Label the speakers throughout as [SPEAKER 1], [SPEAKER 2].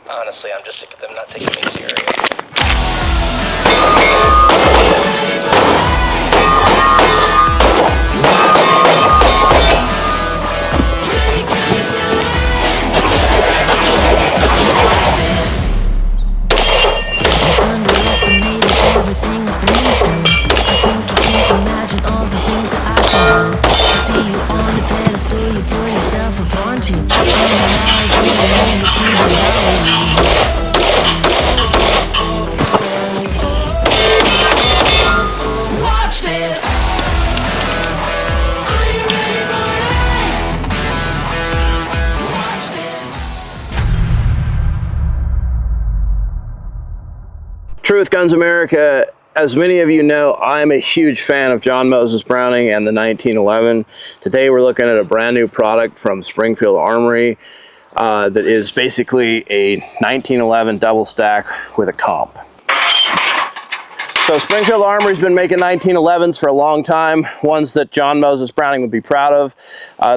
[SPEAKER 1] Honestly, I'm just sick of them not taking me serious.
[SPEAKER 2] Underestimated everything I've been through. I think you can't imagine all the things that I can do. I see you on the pedestal, you put yourself upon to. Watch this. Are you ready for it? Watch this.
[SPEAKER 3] Truth Guns America, as many of you know, I'm a huge fan of John Moses Browning and the 1911. Today we're looking at a brand new product from Springfield Armory that is basically a 1911 double stack with a comp. So Springfield Armory's been making 1911s for a long time, ones that John Moses Browning would be proud of.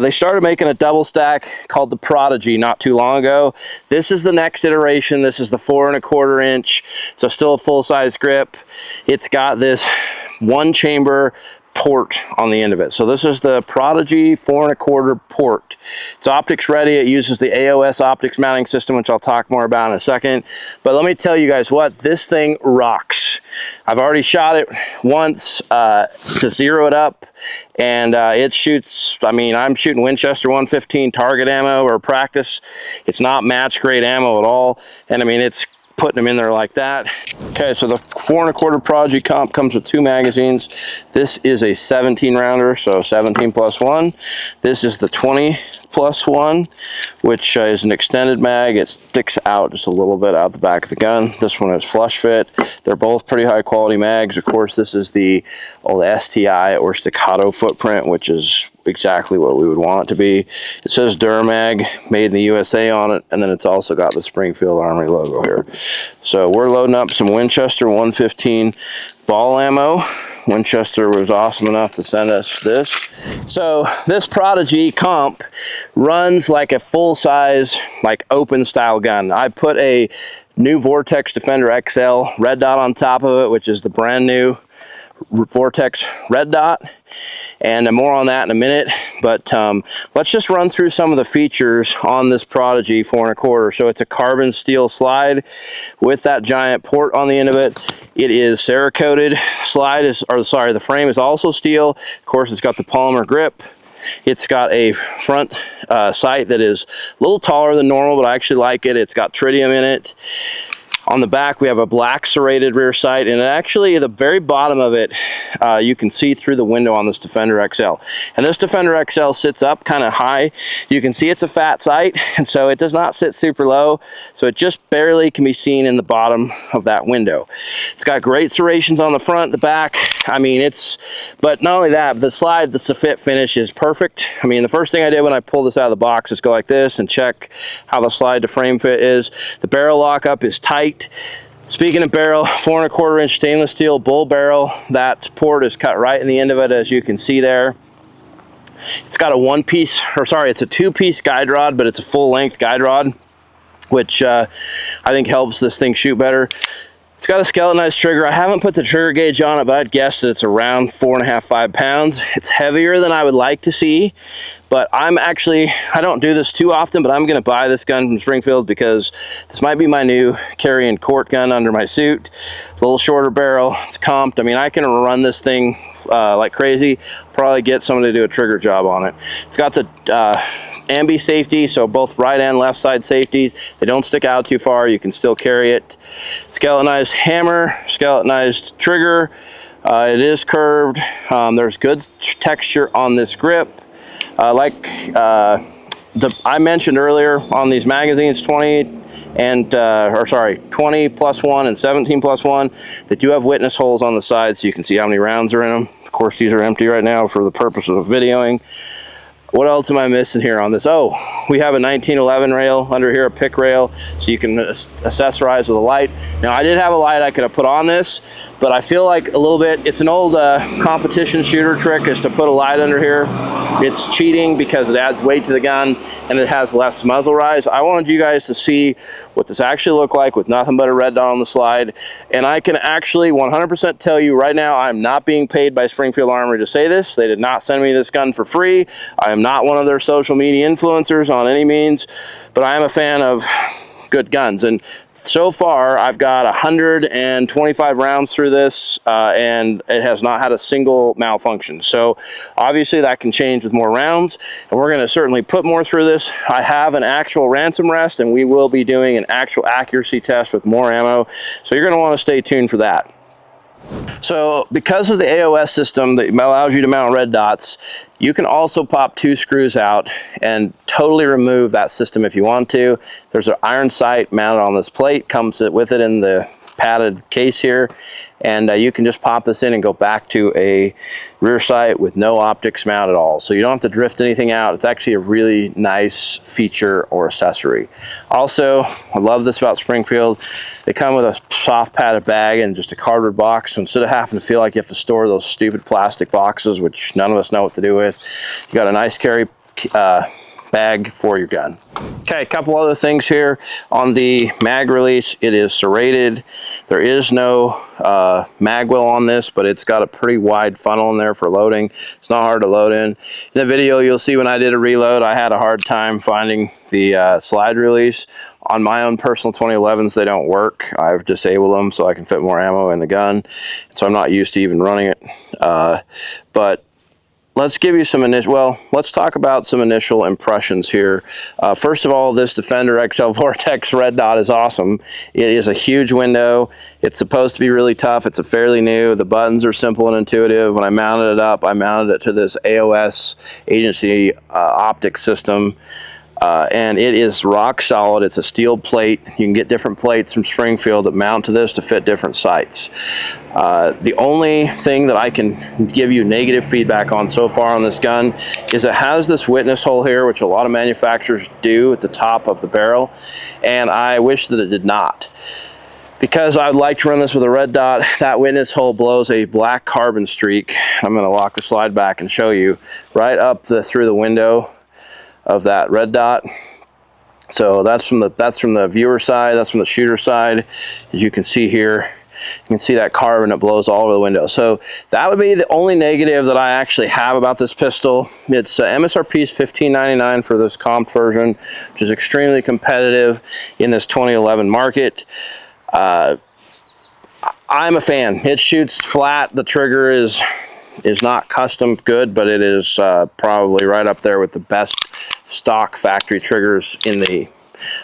[SPEAKER 3] They started making a double stack called the Prodigy not too long ago. This is the next iteration. This is the 4 1/4 inch, so still a full-size grip. It's got this one chamber port on the end of it. So this is the Prodigy 4 1/4 port. It's optics ready. It uses the AOS optics mounting system, which I'll talk more about in a second. But let me tell you guys what, this thing rocks. I've already shot it once to zero it up, and it shoots, I mean, I'm shooting Winchester 115 target ammo or practice. It's not match grade ammo at all. And I mean, it's putting them in there like that. Okay, so the 4 1/4 Prodigy comp comes with 2 magazines. This is a 17 rounder, so 17 plus 1. This is the 20 plus 1, which is an extended mag. It sticks out just a little bit out the back of the gun. This one is flush fit. They're both pretty high quality mags. Of course, this is the STI or staccato footprint, which is exactly what we would want it to be. It says Durmag, made in the USA on it, and then it's also got the Springfield Armory logo here. So we're loading up some Winchester 115 ball ammo. Winchester was awesome enough to send us this. So this Prodigy comp runs like a full-size, like open style gun. I put a new Vortex Defender XL red dot on top of it, which is the brand new Vortex red dot, and more on that in a minute. But let's just run through some of the features on this Prodigy 4 1/4. So it's a carbon steel slide with that giant port on the end of it. It is Cerakoted. The frame is also steel. Of course, it's got the polymer grip. It's got a front sight that is a little taller than normal, but I actually like it. It's got tritium in it. On the back, we have a black serrated rear sight, and actually at the very bottom of it, you can see through the window on this Defender XL. And this Defender XL sits up kind of high. You can see it's a fat sight, and so it does not sit super low, so it just barely can be seen in the bottom of that window. It's got great serrations on the front, the back. I mean, but not only that, the slide, the fit finish is perfect. I mean, the first thing I did when I pulled this out of the box is go like this and check how the slide to frame fit is. The barrel lockup is tight. Speaking of barrel, 4 1/4 inch stainless steel bull barrel. That port is cut right in the end of it, as you can see there. It's got it's a 2-piece guide rod, but it's a full-length guide rod, which I think helps this thing shoot better. It's got a skeletonized trigger. I haven't put the trigger gauge on it, but I'd guess that it's around 4.5 to 5 pounds. It's heavier than I would like to see, but I don't do this too often, but I'm going to buy this gun from Springfield because this might be my new carry and court gun under my suit. It's a little shorter barrel. It's comped. I mean, I can run this thing like crazy. Probably get somebody to do a trigger job on it. It's got the ambi safety, so both right and left side safeties. They don't stick out too far. You can still carry it. Skeletonized hammer, skeletonized trigger. It is curved. There's good texture on this grip. I mentioned earlier on these magazines, 20 plus 1 and 17 plus 1, they do have witness holes on the side so you can see how many rounds are in them. Of course, these are empty right now for the purpose of videoing. What else am I missing here on this? Oh, we have a 1911 rail under here, a pick rail, so you can accessorize with a light. Now, I did have a light I could have put on this, but I feel like a little bit, it's an old competition shooter trick is to put a light under here. It's cheating because it adds weight to the gun and it has less muzzle rise. I wanted you guys to see what this actually looked like with nothing but a red dot on the slide. And I can actually 100% tell you right now, I'm not being paid by Springfield Armory to say this. They did not send me this gun for free. I am not one of their social media influencers on any means, but I am a fan of good guns. And so far, I've got 125 rounds through this, and it has not had a single malfunction. So obviously that can change with more rounds, and we're going to certainly put more through this. I have an actual ransom rest, and we will be doing an actual accuracy test with more ammo. So you're going to want to stay tuned for that. So because of the AOS system that allows you to mount red dots, you can also pop 2 screws out and totally remove that system if you want to. There's an iron sight mounted on this plate, comes with it in the padded case here, and you can just pop this in and go back to a rear sight with no optics mount at all. So you don't have to drift anything out. It's actually a really nice feature or accessory. Also, I love this about Springfield. They come with a soft padded bag and just a cardboard box. So instead of having to feel like you have to store those stupid plastic boxes, which none of us know what to do with, you got a nice carry bag for your gun. Okay, a couple other things here. On the mag release, it is serrated. There is no mag well on this, but it's got a pretty wide funnel in there for loading. It's not hard to load in. In the video, you'll see when I did a reload, I had a hard time finding the slide release. On my own personal 2011s, they don't work. I've disabled them so I can fit more ammo in the gun. So I'm not used to even running it. But let's give you some initial, well, let's talk about some initial impressions here. First of all, this Defender XL Vortex red dot is awesome. It is a huge window. It's supposed to be really tough. It's a fairly new. The buttons are simple and intuitive. When I mounted it up, I mounted it to this AOS agency optic system. And it is rock solid. It's a steel plate. You can get different plates from Springfield that mount to this to fit different sights. The only thing that I can give you negative feedback on so far on this gun is it has this witness hole here, which a lot of manufacturers do at the top of the barrel, and I wish that it did not. Because I'd like to run this with a red dot, that witness hole blows a black carbon streak. I'm going to lock the slide back and show you right up through the window of that red dot. So that's from the viewer side, that's from the shooter side. As you can see here, you can see that carbon, it blows all over the window. So that would be the only negative that I actually have about this pistol. It's MSRP is $15.99 for this comped version, which is extremely competitive in this 2011 market. I'm a fan. It shoots flat. The trigger is not custom good, but it is probably right up there with the best stock factory triggers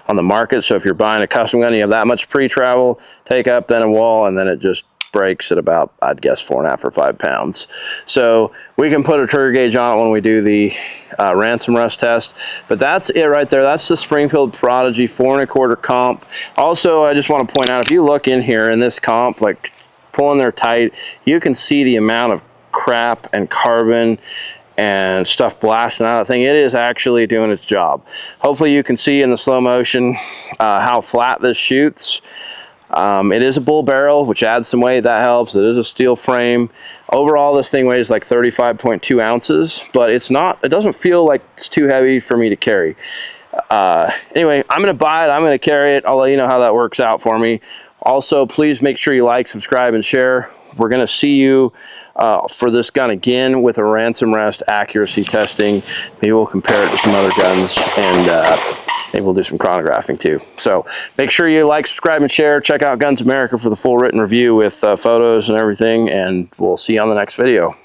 [SPEAKER 3] on the market. So if you're buying a custom gun, you have that much pre-travel, take up then a wall, and then it just breaks at about, I'd guess, 4.5 or 5 pounds. So we can put a trigger gauge on it when we do the ransom rust test. But that's it right there. That's the Springfield Prodigy 4.25 comp. Also, I just want to point out, if you look in here in this comp, like pulling there tight, you can see the amount of crap and carbon and stuff blasting out of the thing. It is actually doing its job. Hopefully you can see in the slow motion how flat this shoots. It is a bull barrel, which adds some weight. That helps. It is a steel frame. Overall, this thing weighs like 35.2 ounces, but it doesn't feel like it's too heavy for me to carry. Anyway, I'm going to buy it. I'm going to carry it. I'll let you know how that works out for me. Also, please make sure you like, subscribe, and share. We're going to see you for this gun again with a ransom rest accuracy testing. Maybe we'll compare it to some other guns, and maybe we'll do some chronographing too. So make sure you like, subscribe, and share. Check out Guns America for the full written review with photos and everything, and we'll see you on the next video.